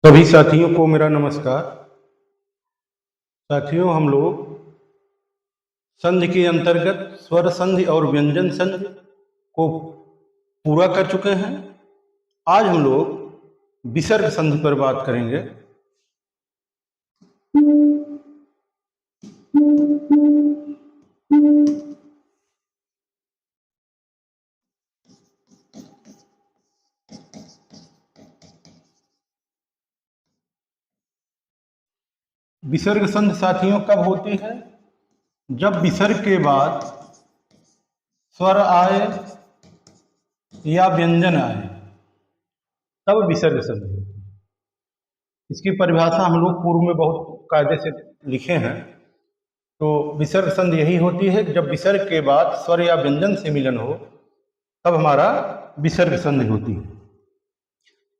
सभी साथियों को मेरा नमस्कार। साथियों, हम लोग संधि के अंतर्गत स्वर संधि और व्यंजन संधि को पूरा कर चुके हैं। आज हम लोग विसर्ग संधि पर बात करेंगे। विसर्ग संधि साथियों कब होती है? जब विसर्ग के बाद स्वर आए या व्यंजन आए, तब विसर्ग संधि होती है। इसकी परिभाषा हम लोग पूर्व में बहुत कायदे से लिखे हैं। तो विसर्ग संधि यही होती है कि जब विसर्ग के बाद स्वर या व्यंजन से मिलन हो, तब हमारा विसर्ग संधि होती है।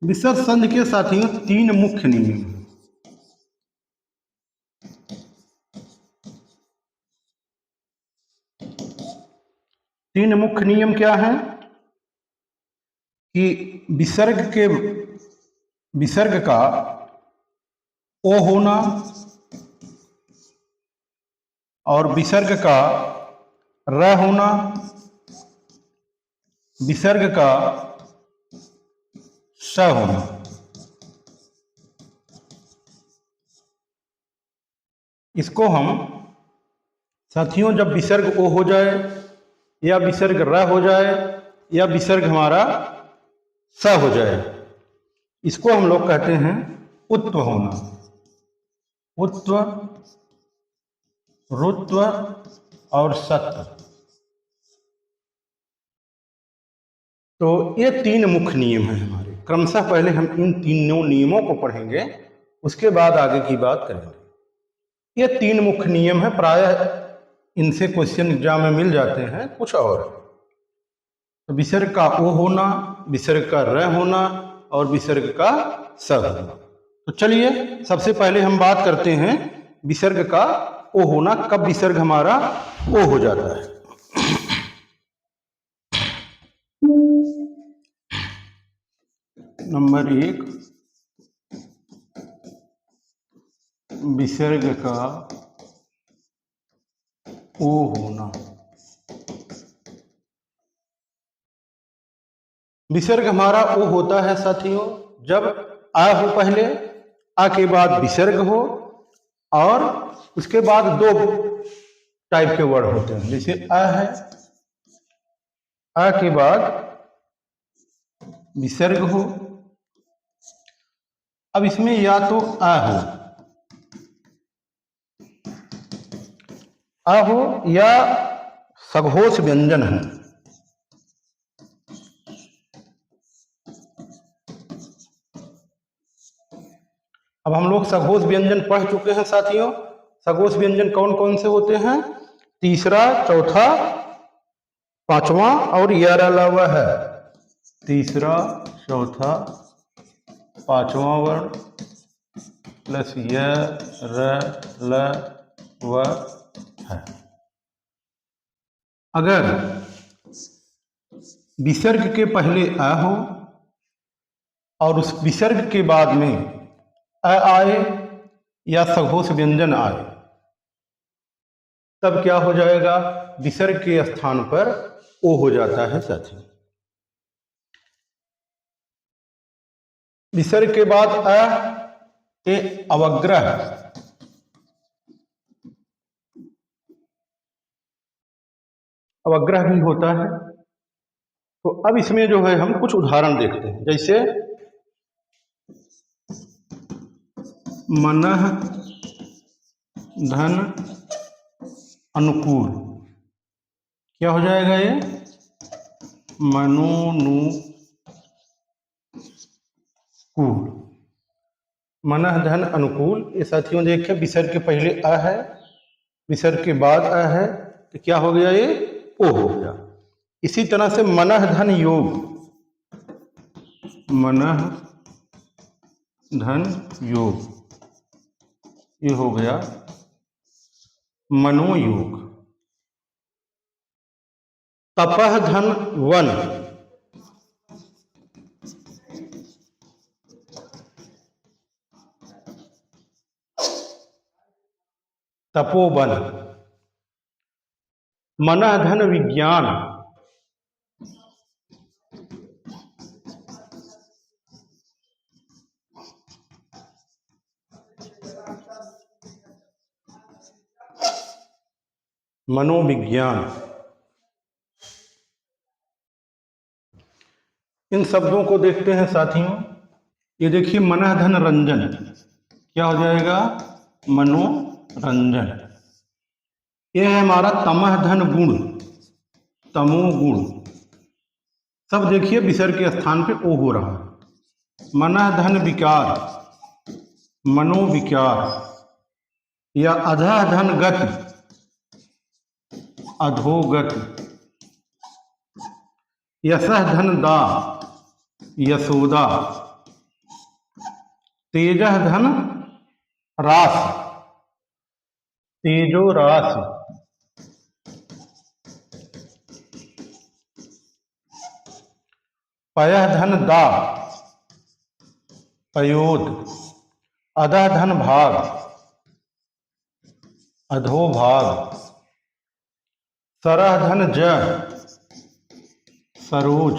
विसर्ग संधि के साथियों तीन मुख्य नियम हैं। तीन मुख्य नियम क्या हैं? कि विसर्ग का ओ होना और विसर्ग का र होना, विसर्ग का स होना। इसको हम साथियों जब विसर्ग ओ हो जाए या विसर्ग र हो जाए या विसर्ग हमारा स हो जाए, इसको हम लोग कहते हैं उत्व होना। उत्व, रुत्व और सत्व। तो ये तीन मुख्य नियम हैं हमारे। क्रमशः पहले हम इन तीनों नियमों को पढ़ेंगे, उसके बाद आगे की बात करेंगे। ये तीन मुख्य नियम हैं, प्रायः इनसे क्वेश्चन एग्जाम में मिल जाते हैं। कुछ और तो विसर्ग का ओ होना, विसर्ग का र होना और विसर्ग का स होना। तो चलिए सबसे पहले हम बात करते हैं विसर्ग का ओ होना। कब विसर्ग हमारा ओ हो जाता है? नंबर एक, विसर्ग का ओ होना। विसर्ग हमारा ओ होता है साथियों जब आ हो पहले, आ के बाद विसर्ग हो, और उसके बाद दो टाइप के वर्ड होते हैं। जैसे आ है, आ के बाद विसर्ग हो। अब इसमें या तो आ हो या सघोष व्यंजन हो। अब हम लोग सघोष व्यंजन पढ़ चुके हैं साथियों। सघोष व्यंजन कौन कौन से होते हैं? तीसरा, चौथा, पांचवा और यह रला हुआ है। तीसरा, चौथा, पांचवा वर्ण प्लस य र ल व है। अगर विसर्ग के पहले आ हो और उस विसर्ग के बाद में अ आए या सघोष व्यंजन आए, तब क्या हो जाएगा? विसर्ग के स्थान पर ओ हो जाता है साथियों। विसर्ग के बाद अ ए अवग्रह, अवग्रह भी होता है। तो अब इसमें जो है हम कुछ उदाहरण देखते हैं। जैसे मनः धन अनुकूल, क्या हो जाएगा ये? मनोनुकूल। मनः धन अनुकूल, ये साथियों देखिए विसर्ग के पहले अ है, विसर्ग के बाद अ है, तो क्या हो गया? ये ओ हो गया। इसी तरह से मनः धन योग, मनः धन योग, ये हो गया मनोयोग। तपः धन वन, तपोवन। मनः धन विज्ञान, मनोविज्ञान। इन शब्दों को देखते हैं साथियों। ये देखिए मनः धन रंजन, क्या हो जाएगा? मनोरंजन। ये है हमारा तमः धन गुण, तमोगुण। सब देखिए विसर्ग के स्थान पे ओ हो रहा है। मनः धन विकार, मनोविकार। या अधः धन गति, अधोगति। यशः धन दा, यशोदा। तेजः धन रास, तेजो रास। पयः धन दा, पयोद। अधः धन भाग, अधोभाग। सरः धन ज, सरोज।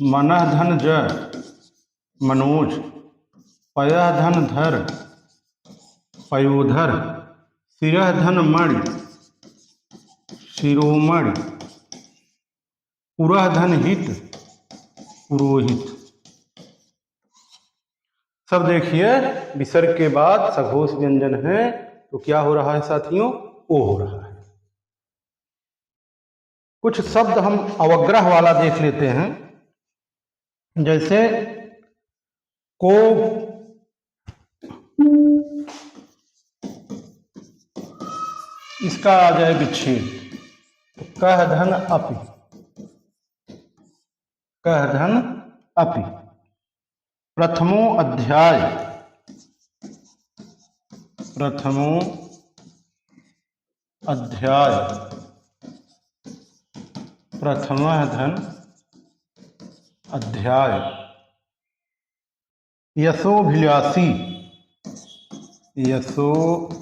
मनः धन ज, मनोज। पयः धन धर, पयोधर। शिरः धन मणि, शिरोमणि। पुरः धन हित, पुरोहित। सब देखिए विसर्ग के बाद सघोष व्यंजन है तो क्या हो रहा है साथियों? ओ हो रहा है। कुछ शब्द हम अवग्रह वाला देख लेते हैं, जैसे को, इसका आ जाए विच्छेद। कह धन अपि, कह धन अपि। प्रथमो अध्याय, प्रथमो अध्याय। प्रथमः धन अध्याय। यशोभिलाषी, यशोभिलाषी।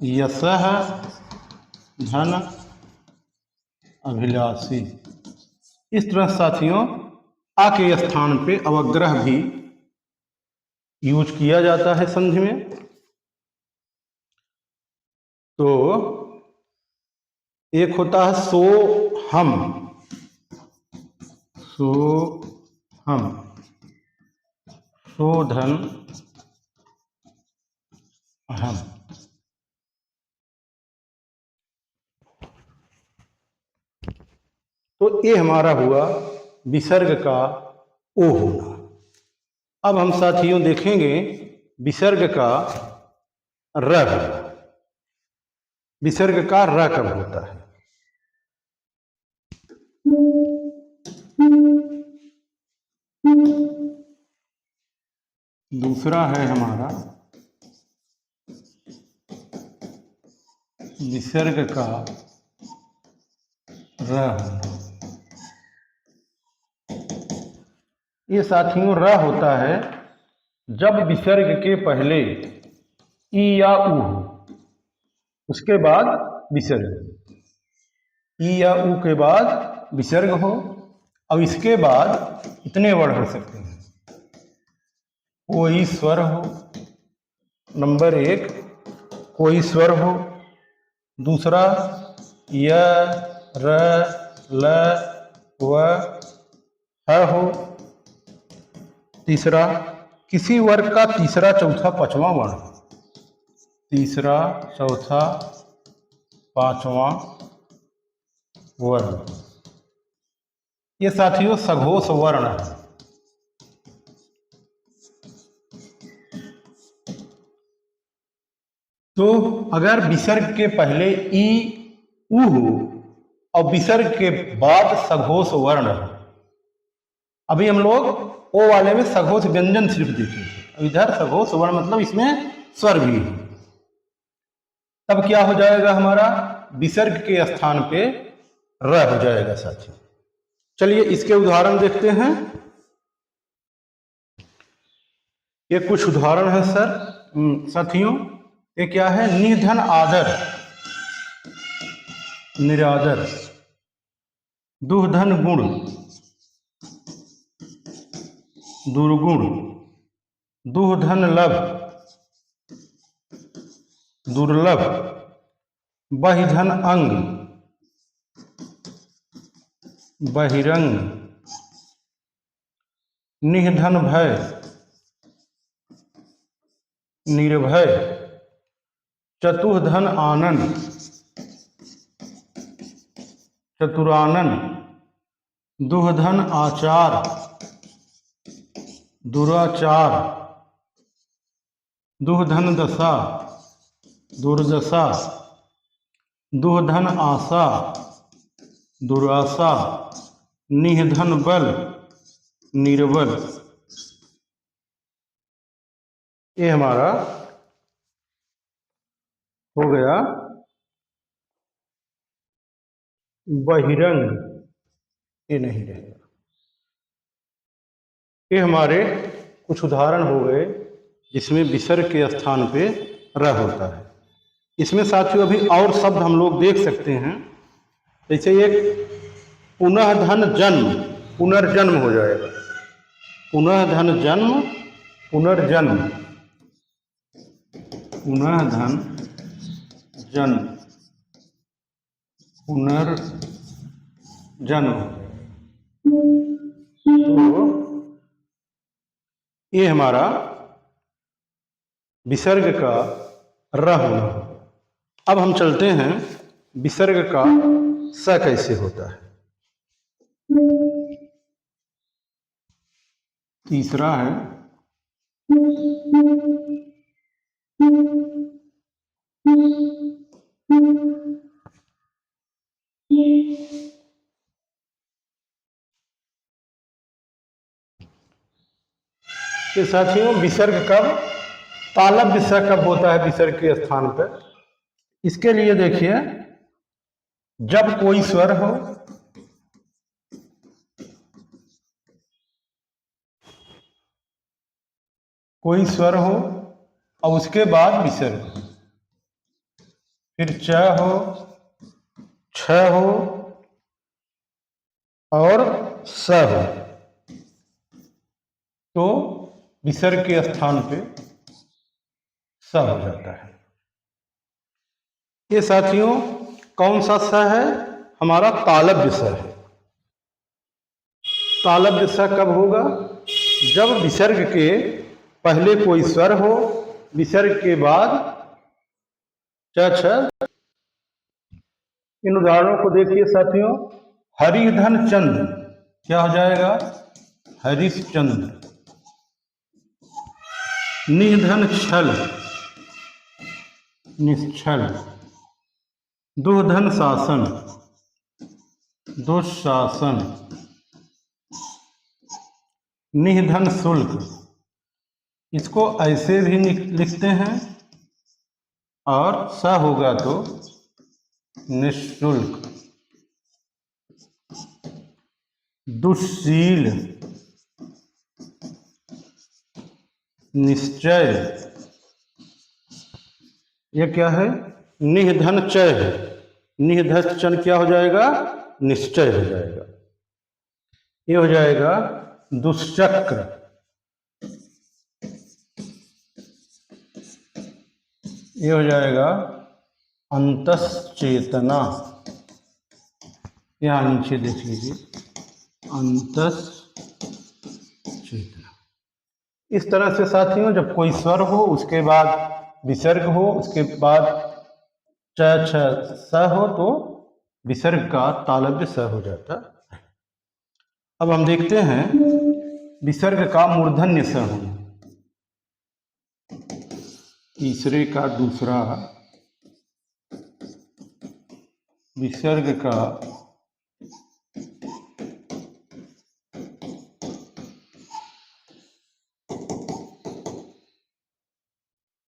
यशः धन अभिलाषी। इस तरह साथियों आ के स्थान पे अवग्रह भी यूज किया जाता है संधि में। तो एक होता है सो हम, सो हम। शोधन हम। तो ये हमारा हुआ विसर्ग का ओ होना। अब हम साथियों देखेंगे विसर्ग का र होना। विसर्ग का र कब होता है? दूसरा है हमारा विसर्ग का र होना। ये साथियों र होता है जब विसर्ग के पहले ई या ऊ हो, उसके बाद विसर्ग। ई या ऊ के बाद विसर्ग हो। अब इसके बाद इतने वर्ण हो सकते हैं। कोई स्वर हो, नंबर एक, कोई स्वर हो। दूसरा य, र, ल, व, ह हो। तीसरा किसी वर्ग का तीसरा चौथा पांचवा वर्ण। तीसरा चौथा पांचवा वर्ण। ये साथियों सघोष वर्ण है। तो अगर विसर्ग के पहले ई ऊ हो और विसर्ग के बाद सघोष वर्ण हो। अभी हम लोग ओ वाले में सघोष व्यंजन सिर्फ देखे थे, इधर सघोष वर्ण मतलब इसमें स्वर भी है। तब क्या हो जाएगा? हमारा विसर्ग के स्थान पे र हो जाएगा साथियों। चलिए इसके उदाहरण देखते हैं। ये कुछ उदाहरण है सर साथियों। ये क्या है? निधन आदर, निरादर। दुर्धन गुण, दुर्गुण। दुर्धन लभ, दुर्लभ। बहिधन अंग, बहिरंग। निधन भय, निर्भय। चतुर्धन आनंद, चतुरानन। दुर्धन आचार, दुराचार। दुर्धन दशा, दुर्दशा। दुर्धन आशा, दुराशा। निधन बल, निर्बल। ये हमारा हो गया बहिरंग। ये नहीं रहेगा। ये हमारे कुछ उदाहरण हो गए जिसमें विसर्ग के स्थान पे र होता है। इसमें साथियों अभी और शब्द हम लोग देख सकते हैं। जैसे एक पुनः धन जन्म, पुनर्जन्म हो जाएगा। पुनः धन जन्म, पुनर्जन्म। पुनः धन जन्म, पुनर्जन्म। तो ये हमारा विसर्ग का र होना। अब हम चलते हैं विसर्ग का स कैसे होता है। तीसरा है कि साथियों विसर्ग कब, तालव्य विसर्ग कब होता है विसर्ग के स्थान पर। इसके लिए देखिए, जब कोई स्वर हो, कोई स्वर हो और उसके बाद विसर्ग हो, फिर च हो, छ हो और स हो, तो विसर्ग के स्थान पे स हो जाता है। ये साथियों कौन सा स है? हमारा तालव्य स है। तालव्य स कब होगा? जब विसर्ग के पहले कोई स्वर हो, विसर्ग के बाद च छ। इन उदाहरणों को देखिए साथियों। हरिधन चंद्र क्या हो जाएगा? हरिश्चंद्र। निधन छल, निश्छल। दुर्धन शासन, दुशासन। निधन शुल्क, इसको ऐसे भी लिखते हैं और स होगा तो निःशुल्क। दुश्शील, निश्चय। यह क्या है? निधन चय है। निधन चन क्या हो जाएगा? निश्चय हो जाएगा। ये हो जाएगा दुष्चक्र। ये हो जाएगा अंतश्चेतना। यहाँ नीचे देख लीजिए, अंतश्चेतना। इस तरह से साथियों जब कोई स्वर हो, उसके बाद विसर्ग हो, उसके बाद च छ स हो, तो विसर्ग का तालव्य स हो जाता है। अब हम देखते हैं विसर्ग का मूर्धन्य स होना। तीसरे का दूसरा विसर्ग का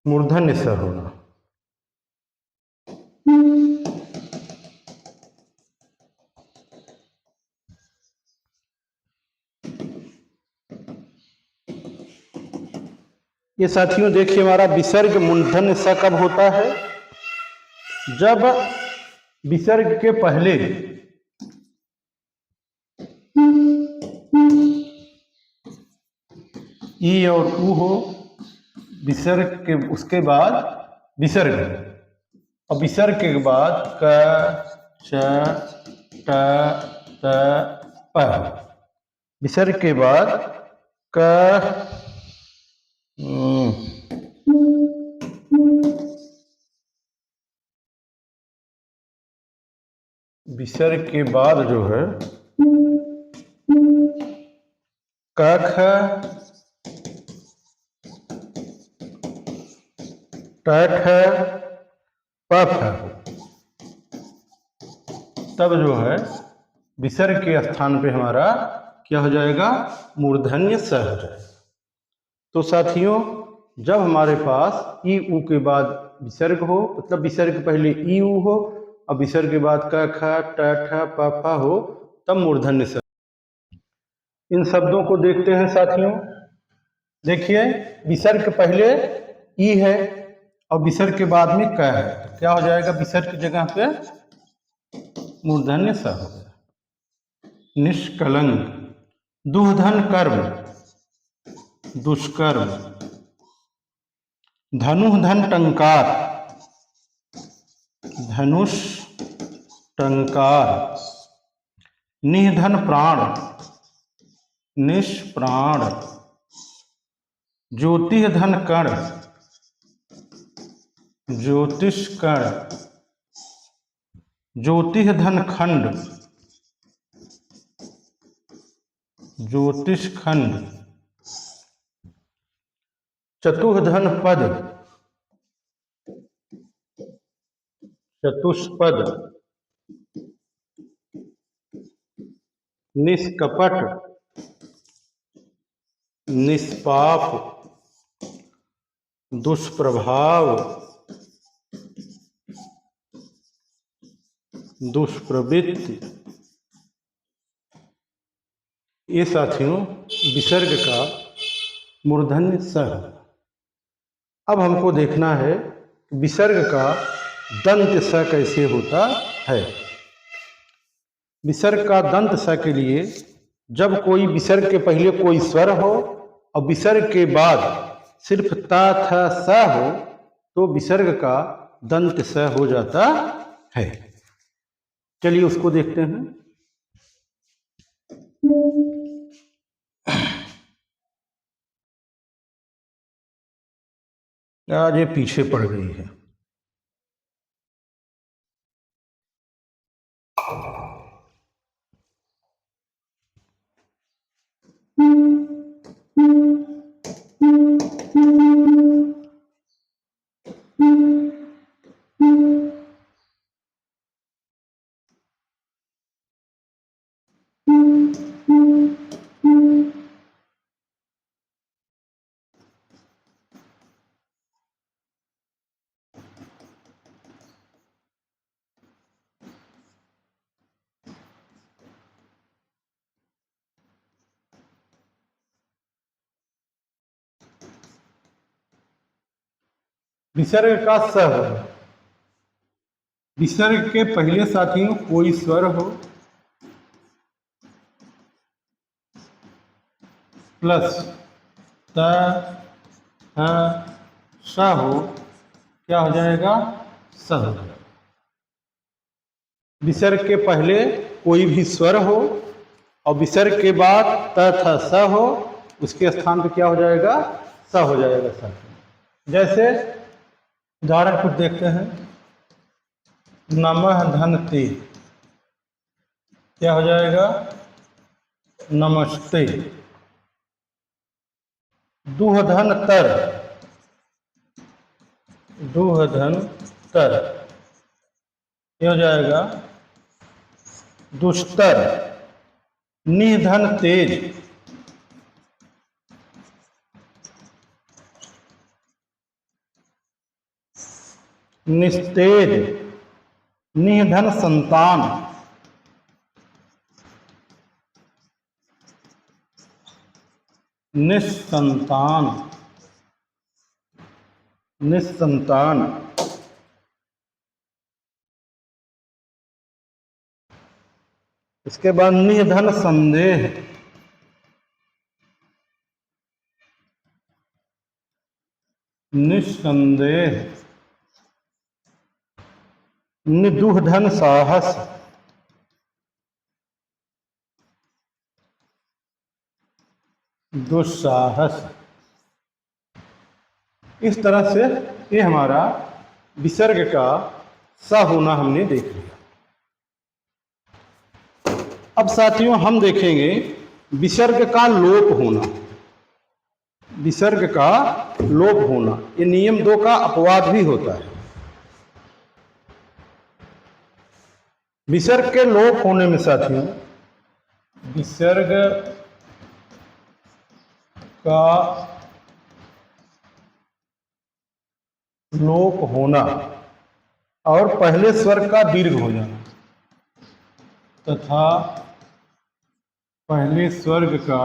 मूर्धन्य स होना। ये साथियों देखिए, हमारा विसर्ग मूर्धन्य स कब होता है? जब विसर्ग के पहले ई और ऊ हो, विसर्ग के उसके बाद विसर्ग, और विसर्ग के बाद क च ट त प, विसर्ग के बाद क विसर्ग के बाद जो है क ख ट ठ प फ, तब जो है विसर्ग के स्थान पे हमारा क्या हो जाएगा? मूर्धन्य स हो जाएगा। तो साथियों, जब हमारे पास ई ऊ के बाद विसर्ग हो, मतलब विसर्ग के पहले ई ऊ हो और विसर्ग के बाद क ख ट ठ प फ हो, तब मूर्धन्य स। इन शब्दों को देखते हैं साथियों। देखिए, विसर्ग के पहले ई है और विसर्ग के बाद में क है, तो क्या हो जाएगा? विसर्ग की जगह पे मूर्धन्य स हो गया। निष्कलंक, दुहधन कर्म, दुष्कर्म, धनुधन टंकार, धनुष टंकार, निधन प्राण, निष्प्राण, ज्योतिष धन कण, ज्योतिष कण, ज्योतिष धन खंड, ज्योतिष खंड, चतुर्धन पद, चतुष्पद, निष्कपट, निष्पाप, दुष्प्रभाव, दुष्प्रवृत्ति। ये साथियों विसर्ग का मूर्धन्य स है। अब हमको देखना है विसर्ग का दंत स कैसे होता है। विसर्ग का दंत स के लिए जब कोई विसर्ग के पहले कोई स्वर हो और विसर्ग के बाद सिर्फ ता थ स हो, तो विसर्ग का दंत स हो जाता है। चलिए उसको देखते हैं। आज ये पीछे पड़ गई है। विसर्ग का स हो, विसर्ग के पहले साथियों कोई स्वर हो प्लस त ह स हो, क्या हो जाएगा? स हो जाएगा। विसर्ग के पहले कोई भी स्वर हो और विसर्ग के बाद त थ स हो, उसके स्थान पर क्या हो जाएगा? स हो जाएगा साथियों। जैसे उदाहरण कुछ देखते हैं। नमः धनते, क्या हो जाएगा? नमस्ते। दुहधन तर, दुहधन तर, ये हो जाएगा दुष्तर। निधन तेज, निस्तेज। निधन संतान, निस्संतान। निसंतान। इसके बाद निधन संदेह, निस्संदेह। निदुहधन साहस, दुस्साहस। इस तरह से ये हमारा विसर्ग का सा होना हमने देख लिया। अब साथियों हम देखेंगे विसर्ग का लोप होना। विसर्ग का लोप होना, ये नियम 2 का अपवाद भी होता है। विसर्ग के लोप होने में साथियों, विसर्ग का लोप होना और पहले स्वर का दीर्घ हो जाना तथा पहले स्वर्ग का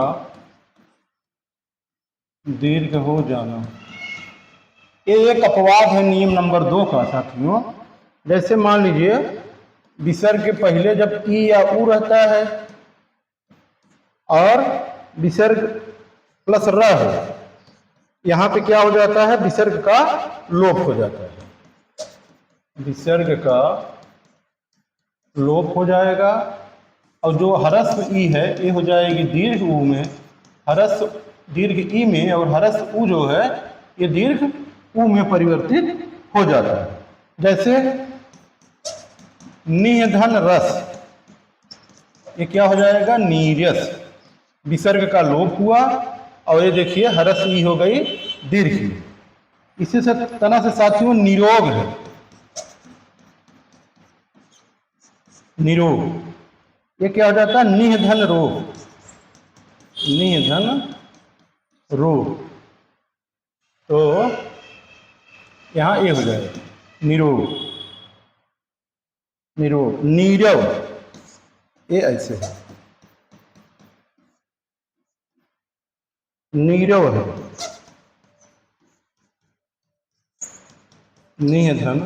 दीर्घ हो जाना, ये एक अपवाद है नियम नंबर 2 का साथियों। जैसे मान लीजिए विसर्ग के पहले जब ई या ऊ रहता है और विसर्ग प्लस र है, यहाँ पे क्या हो जाता है, विसर्ग का लोप हो जाता है। विसर्ग का लोप हो जाएगा और जो ह्रस्व ई है ये हो जाएगी दीर्घ ऊ में, ह्रस्व दीर्घ ई में, और ह्रस्व ऊ जो है ये दीर्घ ऊ में परिवर्तित हो जाता है। जैसे निधन रस, ये क्या हो जाएगा, नीरस। विसर्ग का लोप हुआ और ये देखिए ह्रस्व ई हो गई दीर्घ ई। इसी से तरह से साथियों निरोग है, निरोग, ये क्या हो जाता है, निधन रोग, निधन रोग। तो यहां ये हो जाएगा निरोग, निरोग। नीरव, ये ऐसे है, नीरव है, निधन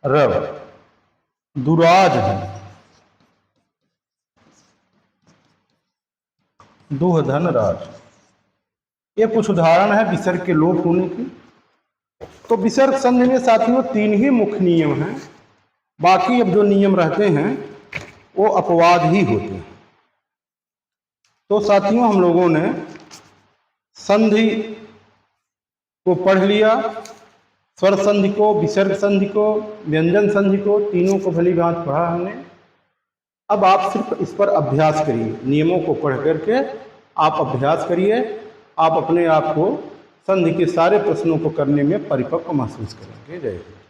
रव। दुराज है, दुहधन राज। ये कुछ उदाहरण है विसर्ग के लोप होने की। तो विसर्ग संधि में साथियों 3 ही मुख्य नियम हैं, बाकी अब जो नियम रहते हैं वो अपवाद ही होते हैं। तो साथियों हम लोगों ने संधि को पढ़ लिया, स्वर संधि को, विसर्ग संधि को, व्यंजन संधि को, तीनों को भली भांति पढ़ा हमने। अब आप सिर्फ इस पर अभ्यास करिए, नियमों को पढ़ करके आप अभ्यास करिए। आप अपने आप को संधि के सारे प्रश्नों को करने में परिपक्व महसूस करेंगे। जय हिंद।